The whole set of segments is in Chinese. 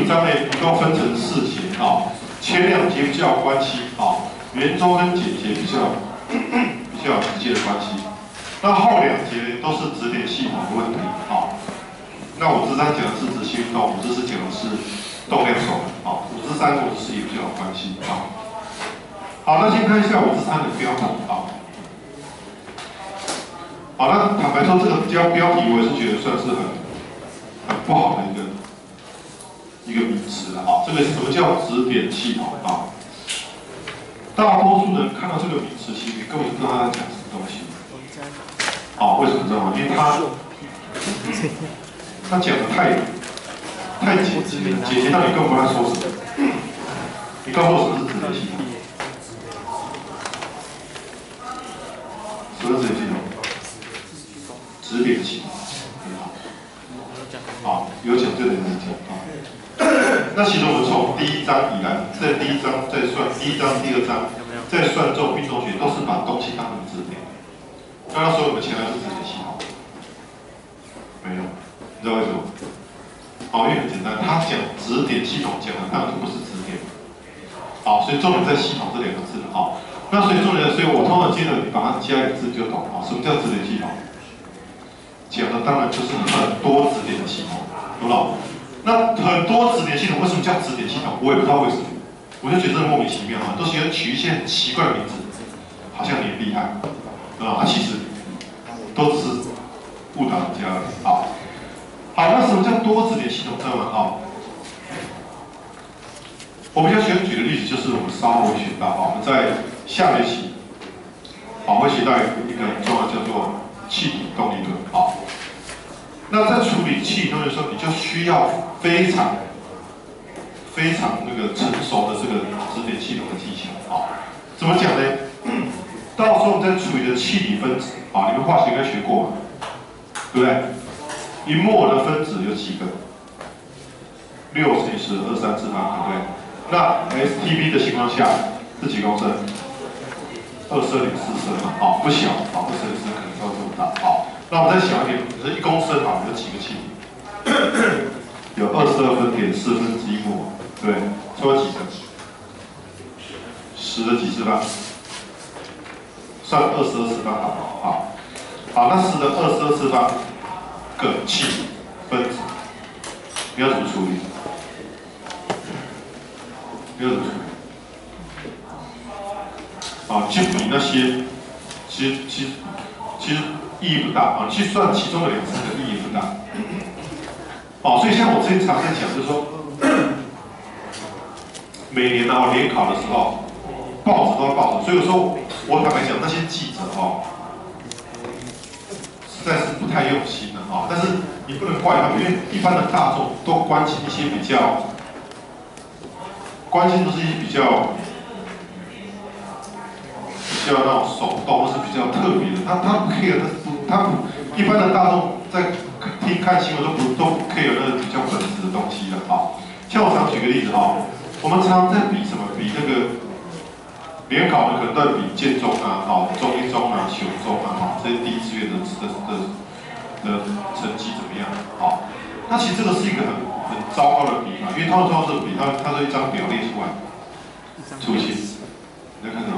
5章呢，一共分成4节啊，前2节比较有关系啊，圆周跟简节比较有直接的关系。那后2节都是指点系统的问题啊。那5之3讲的是直线运动，5之4讲的是动量守恒啊，5之3跟5之4也比较有关系啊。好，那先看一下5之3的标题啊。好，那坦白说，这个标题我也是觉得算是很不好的一个名词了啊。这个什么叫指点系统啊？大多数人看到这个名词，其实根本不知道他在讲什么东西。啊，为什么知道吗？因为他讲的太简洁了，简洁到你根本不知道说什么。你告诉我什么是指点系统？什么是指点系统？指点系统，好，有讲这个能讲啊。那其实我们从第1章以来，在第1章再算第1章、第2章再算这种运动学，都是把东西当成指点。刚刚说我们前来是指点系统，没有，你知道为什么？好，因为很简单，他讲指点系统讲的当然就不是指点。好，所以重点在系统这2个字了啊。那所以重点，所以我通常接着你把它加一个字就懂啊。什么叫指点系统？讲的当然就是很多指点的系统，有了。那很多指点系统为什么叫指点系统？我也不知道为什么，我就觉得莫名其妙啊，都喜欢取一些很奇怪的名字，好像你很厉害，啊，其实都只是误导人家而已啊。好，那什么叫多指点系统？知道吗？啊，我比较喜欢举的例子就是我们稍后会学到啊，我们在下学期会学到一个很重要叫做气体动力论啊。那在处理气体动力的时候，你就需要非常那个成熟的这个指点系统的技巧啊。怎么讲呢？到时候我们在处理的气体分子啊，你们化学应该学过嘛，对不对？一摩尔的分子有几个？6乘以10的23次方，对不对？那 STB 的情况下是几公升？22.4升嘛，不小，22.4可能到这么大，那我们再小一点，是1公升有几个气体？有22.4摩尔，对，抽了几个？10的几次方？算22次方好，那10的22次方个气体分子，你要怎么处理？去比那些，其实意义不大啊，去算其中的2、3个意义不大。所以像我之前常在讲，就是说，每年联考的时候，报纸都要报纸，所以有时候我坦白讲，那些记者实在是不太用心的但是你不能怪他们，因为一般的大众都关心一些比较那种手动或是比较特别的，他不 care， 一般的大众在看新闻都不 care 那个比较本质的东西了像我常举个例子我们常常在比什么？比那个联考呢，可能都在比建中中一中雄中这些第1志愿的成绩怎么样那其实这个是一个很糟糕的比法，因为他们通常是比他是一张表列出来，粗心，你在看什么？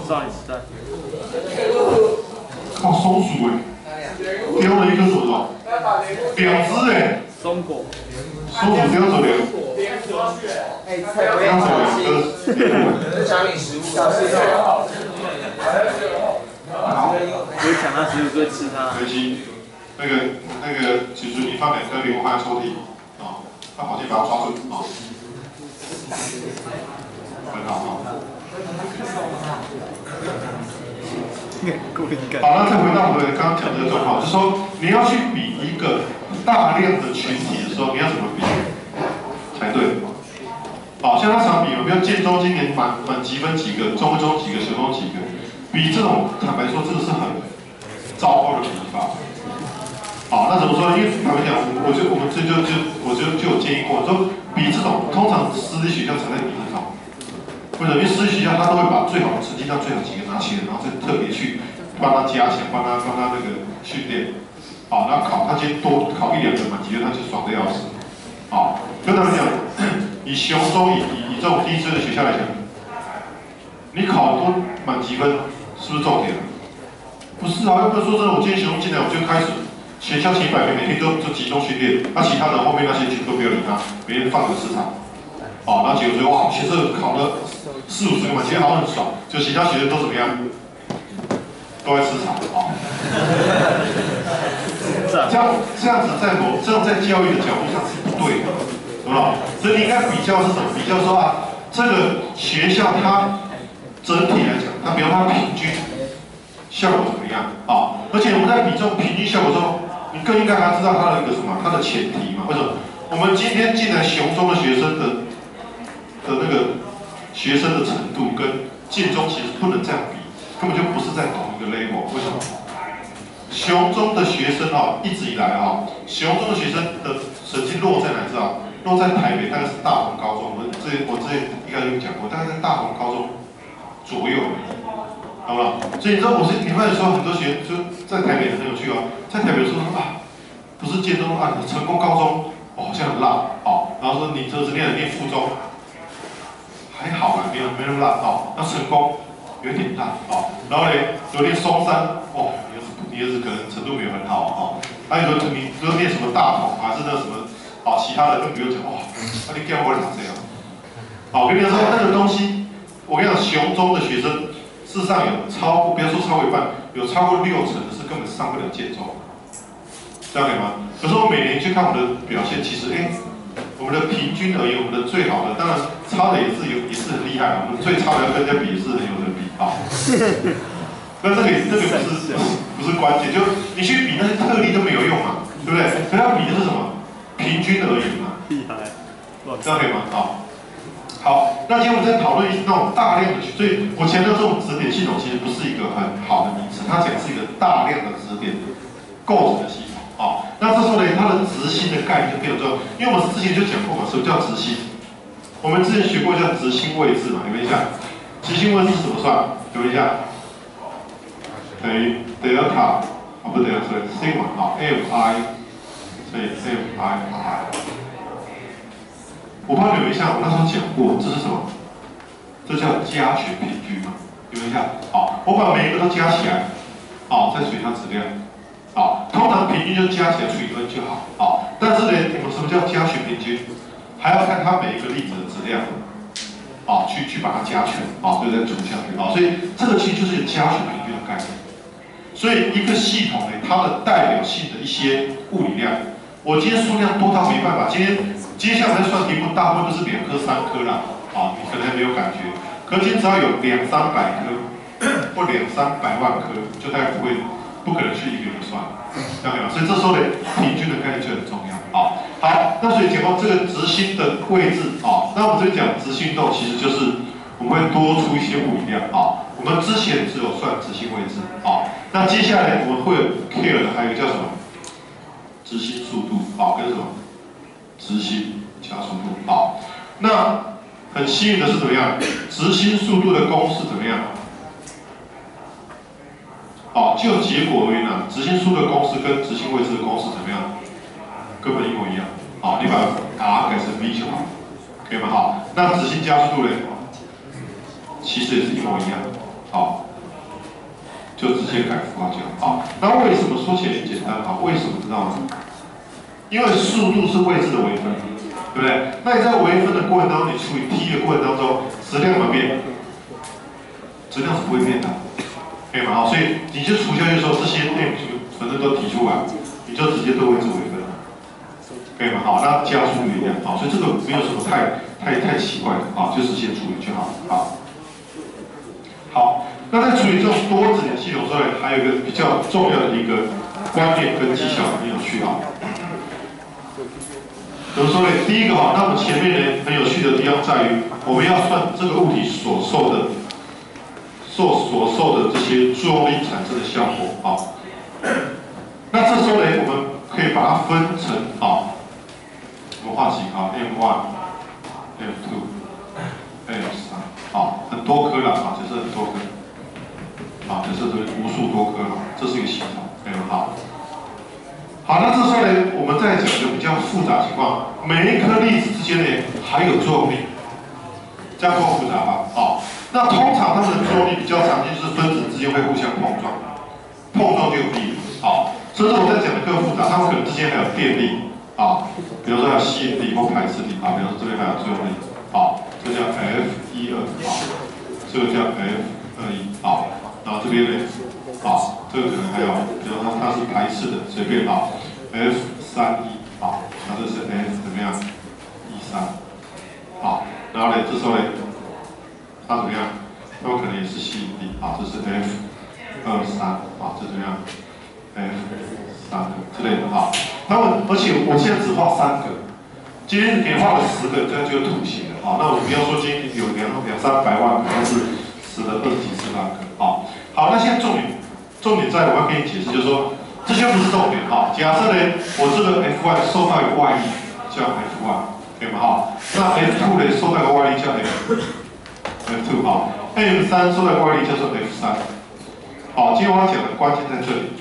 上一时代。靠松鼠丢了一颗什么？两只松果。松鼠丢走2颗。奖励食物。不会抢他食物，就吃它。可惜，那个，其实你放2颗礼物放在抽屉他跑去把它抓住很好好，那再回到我们刚刚讲的状况，就是说你要去比一个大量的群体的时候，你要怎么比才对？像他常比比如建中今年满积分几个，中几个，雄中几个，比这种坦白说，这个是很糟糕的比法。那怎么说？因为坦白讲，我们就有建议过，说比这种通常私立学校才在比这种。为什么？因为私立学校他都会把最好的成绩单最好几个拿起来，然后再特别去帮他加强，帮他那个训练。好，那他今天多考1、2个满级分，他就爽得要死。好，跟他们讲，以雄中以这种低资的学校来讲，你考多满级分是不是重点？不是啊，要不然说真的，我今天雄中进来我就开始全校前100名，每天就集中训练，那其他的后面那些全都不要理他，每天放个市场。好，然后结果说哇，学生考了40、50个满级分，好像很爽，就其他学生都怎么样？都在吃草啊！这样子在教育的角度上是不对的，懂吗？所以你应该比较是什么？比较说啊，这个学校它整体来讲，它比如它平均效果怎么样啊？而且我们在比这种平均效果中，你更应该还知道它的一个什么？它的前提嘛？为什么？我们今天进来雄中的学生的那个学生的程度跟建中其实不能这样比。根本就不是在同一个 level， 为什么？雄中的学生啊，一直以来啊，雄中的学生的成绩落在哪知道？落在台北，大概是大同高中。我之前应该有讲过，大概在大同高中左右，好不好？所以你知道你发现说很多学生就在台北很有趣哦，在台北说啊，不是建中啊，成功高中哦好像很烂哦，然后说你这是念附中，还好啦，没有那么烂哦，那成功。有点烂哦，然后呢，有点松山哦，你儿子可能程度没有很好哦，还有你说念什么大同还是那什么啊，其他的更不用讲哇，那你干我讲这样，好，我跟你说那个东西，我跟你讲，雄中的学生事实上有超过，不要说超过1半，有超过60%的是根本上不了建中，这样可以吗？可是我每年去看我们的表现，其实我们的平均而言，我们的最好的，当然差的也是很厉害啊。我们最差的要跟人家比也是很有人比啊。那这个不是关键，就你去比那些特例都没有用嘛，对不对？所以要比的是什么？平均而言嘛。厉害，这样可以吗？好，那今天我们在讨论那种大量的，所以我强调这种指点系统其实不是一个很好的名词，它讲是一个大量的指点构成的系统。那这时候呢，它的直心的概念就非常重要，因为我们之前就讲过嘛，什么叫直心？我们之前学过叫直心位置嘛，你们一下，直心位置是怎么算？你们一下，等于delta不对，sorry sigma fi， 所以 fi。我不知道你们一下，我那时候讲过，这是什么？这叫加权平均嘛，你们一下，我把每一个都加起来，再除以它质量。通常平均就加起来除以n就好。但是呢，我们什么叫加权平均？还要看它每一个粒子的质量，去把它加权，就再除下去，所以这个其实就是加权平均的概念。所以一个系统呢，它的代表性的一些物理量，我今天数量多到没办法，接下来算题目大部分都是2颗、3颗啦，你可能还没有感觉。可今天只要有200-300颗或200-300万颗，就大概不可能去一个一个算，这样可以吗？所以这时候呢，平均的概念就很重要。好，那所以讲到这个直心的位置那我们这边讲直心动，其实就是我们会多出一些物理量我们之前只有算直心位置那接下来我们会有 care 的，还有一个叫什么？直心速度跟什么？直心加速度那很幸运的是怎么样？直心速度的公式怎么样？就结果而言直心速度的公式跟直心位置的公式怎么样？根本一模一样。你把 r 改成 v 就好，可以吗？那直心加速度呢？其实也是一模一样。就直接改符号就好。那为什么说起来很简单？为什么知道吗？因为速度是位置的微分，对不对？那你在微分的过程当中，你除以 t 的过程当中，质量有没有变？质量是不会变的。可以吗？所以你就除下去的时候，这些内容反正都提出来，你就直接对位置微分，可以吗？那加速度一样所以这个没有什么太奇怪的就直接处理就好了好，那在处理这种多子点系统之后，还有一个比较重要的一个观念跟技巧很有趣怎么说呢？第一个那我们前面呢很有趣的地方在于，我们要算这个物体所受的这些作用力产生的效果那这时候呢，我们可以把它分成我们画几个M1、M2、M3很多颗啦假设很多颗假设是无数多颗这是一个系统，非常好。好，那这时候呢，我们再讲一个比较复杂的情况，每一颗粒子之间呢还有作用力，这样够复杂吧？好，那通常它们的作用力比较常见就是分子之间会互相碰撞，碰撞就有力。好，所以说我在讲的更复杂，它们可能之间还有电力啊，比如说还有吸引力或排斥力啊，比如说这边还有作用力，好，这叫 F12啊，这个叫 F21啊，然后这边呢，啊，这个可能还有，比如说它是排斥的，随便啊。F31好，那这是 F 怎么样？13好，然后呢，这时候呢，它怎么样？它可能也是吸引力啊，这是 F23啊，这怎么样？F3之类的啊。它们，而且我现在只画3个，今天给画了10个，这样就有图形了啊。那我不要说今天有200-300万个，但是10的20几40万个啊。好，那现在重点在我要跟你解释，就是说。这些不是重点哈。假设呢，我这个 F1 受到一个外力，叫 F1， 可以吗？哈。那 F2 呢，受到一个外力叫 F2 哈。M3 受到一个外力叫做 F3。好，今天我要讲的关键在这里。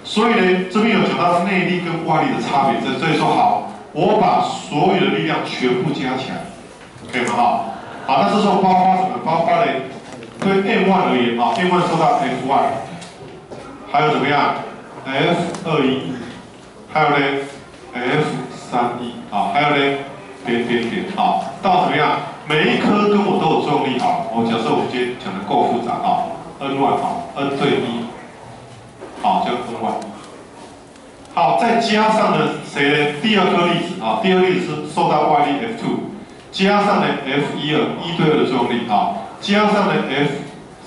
所以呢，这边有讲到内力跟外力的差别，所以说好，我把所有的力量全部加起来，可以吗？哈。好，那这时候包括什么？包括呢，对 M1 而言啊 ，M1 受到 F1， 还有怎么样？ F21， 还有呢 F31啊，还有呢点啊，到怎么样？每一颗跟我都有作用力好，我假设我们今天讲的够复杂啊 ，N1 好 ，N 对1，好叫 N1。好，再加上呢谁呢？第二颗粒子啊，第二粒子是受到外力 F2， 加上呢 F12 1对2的作用力啊，加上呢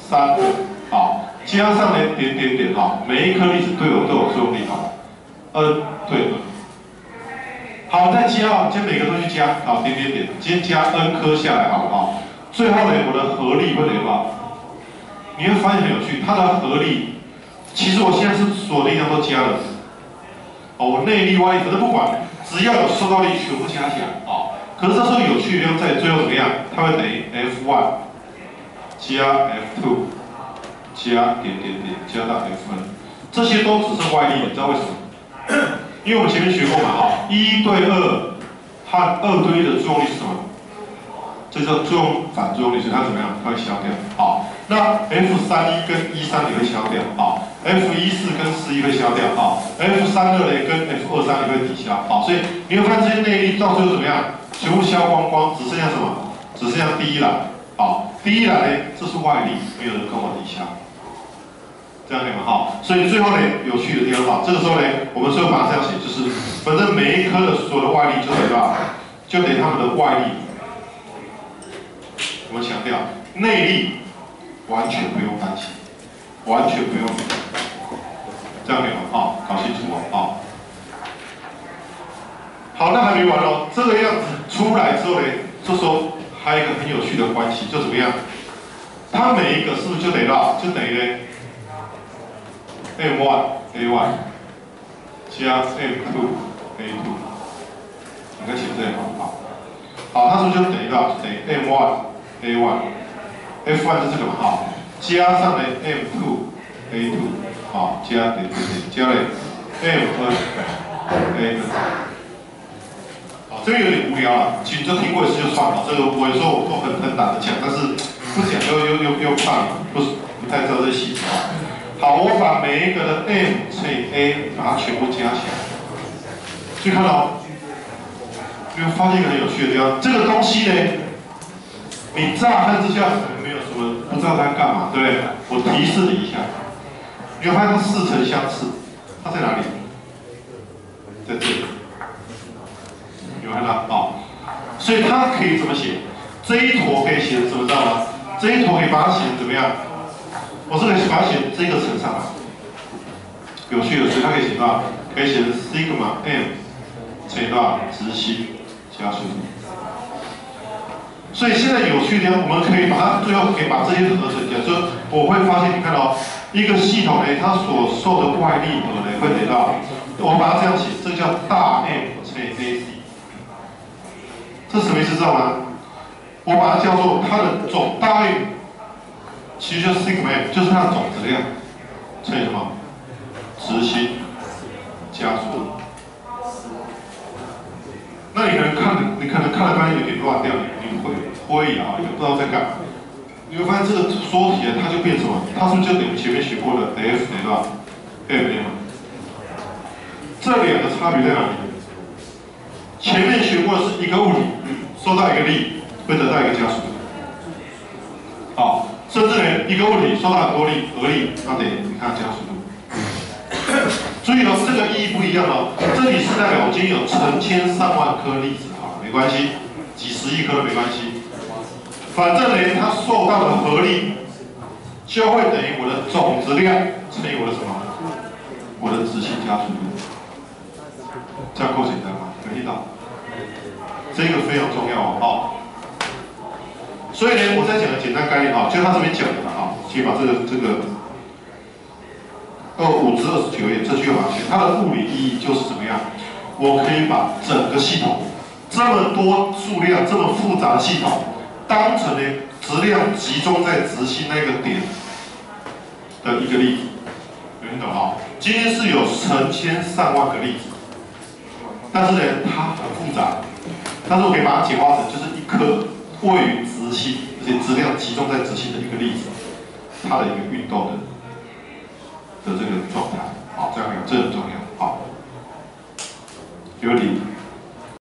F32啊。 加上呢点哈，每一颗粒子对我都有作用力哈，N 对 N。好，再加啊，将每个东西加，好点，先加 N 颗下来好不好？最后呢，我的合力会怎么？你会发现很有趣，它的合力，其实我现在是所有力量都加了，哦，我内力外力，可是不管，只要有受到力全部加起来啊。可是这时候有趣的地方在最后怎么样？它会等于 F1 加 F2。 加点加到 F1， 这些都只是外力，你知道为什么？因为我们前面学过嘛，哈，1对2和2对1的作用力是什么？这叫作用反作用力，所以它怎么样？它会消掉。好，那 F31跟13也会消掉，好 ，F14跟11会消掉，好 ，F32呢跟 F23也会抵消，好，所以你会发现这些内力到最后怎么样？全部消光光，只剩下什么？只剩下第一栏，好，第一栏呢，这是外力，没有人跟我抵消。 这样可以吗？好，所以最后呢，有趣的地方哈，这个时候呢，我们最后把它这样写，就是反正每一颗的所有的外力就等于吧，就等于它们的外力。我们强调，内力完全不用担心，完全不用理，这样可以吗？好，搞清楚哦，好。好，那还没完哦，这个样子出来之后呢，这时候还有一个很有趣的关系，就怎么样？它每一个是不是就等于到，就等于呢？ M1 A1 加 M2 A2， 应该写这样好。好，它是不是就等于到等于 M1 A1 F1 是这个嘛？好，加上呢 M2 A2 好，加加了 M2 A2。好，这个有点无聊了，其实就听过一次就算了。这个我有时候我都很懒得讲，但是不讲又怕不太知道这细节啊。 好，我把每一个的 M 乘以 A 把它全部加起来，所以看到，有没有发现一个很有趣的地方？这个东西呢，你乍看之下可能没有什么，不知道它干嘛，对不对？我提示你一下，你会发现它似曾相识，它在哪里？在这里，有看到啊？所以它可以怎么写？这一坨可以写成怎么知道吗？这一坨可以把它写成怎么样？ 我是可以把它写这个乘上来，有趣的是它可以写到，可以写成 sigma m 乘以多少直心加速度。所以现在有趣的地方，我们可以把它最后可以把这些合成起来，就是我会发现你看到一个系统呢，它所受的外力呢会得到，我把它这样写，这叫大 M 乘以 AC， 这什么意思知道吗？我把它叫做它的总大 M。 其实就是 sigma m， 就是它的总质量乘以什么？直心加速度。你可能看了刚才有点乱掉，你会啊，也不知道在干嘛。你会发现这个缩题它就变什么？它是不是就等于前面学过的 F 对吧 ？F 对吗？这两个差别在哪里？前面学过的是一个物体受到一个力，会得到一个加速度。好，甚至呢，一个物体受到很多力，合力，那得你看加速度。注意哦，这个意义不一样哦。这里是代表我今天有成千上万颗粒子，好，没关系，几十亿颗都没关系。反正呢，它受到的合力就会等于我的总质量乘以我的什么？我的直线加速度。这样够简单吗？有听到？这个非常重要哦。所以呢，我再讲个简单概念啊，就他这边讲的啊，先把这个5至29页这句话写，它的物理意义就是怎么样？我可以把整个系统这么多数量、这么复杂的系统，当成呢质量集中在直心那个点的一个粒子，有听懂啊？今天是有成千上万个粒子，但是呢它很复杂，但是我可以把它简化成就是一颗位于直心，而且质量集中在直心的一个粒子，它的一个运动的这个状态，好，这样这很重要，好，有理。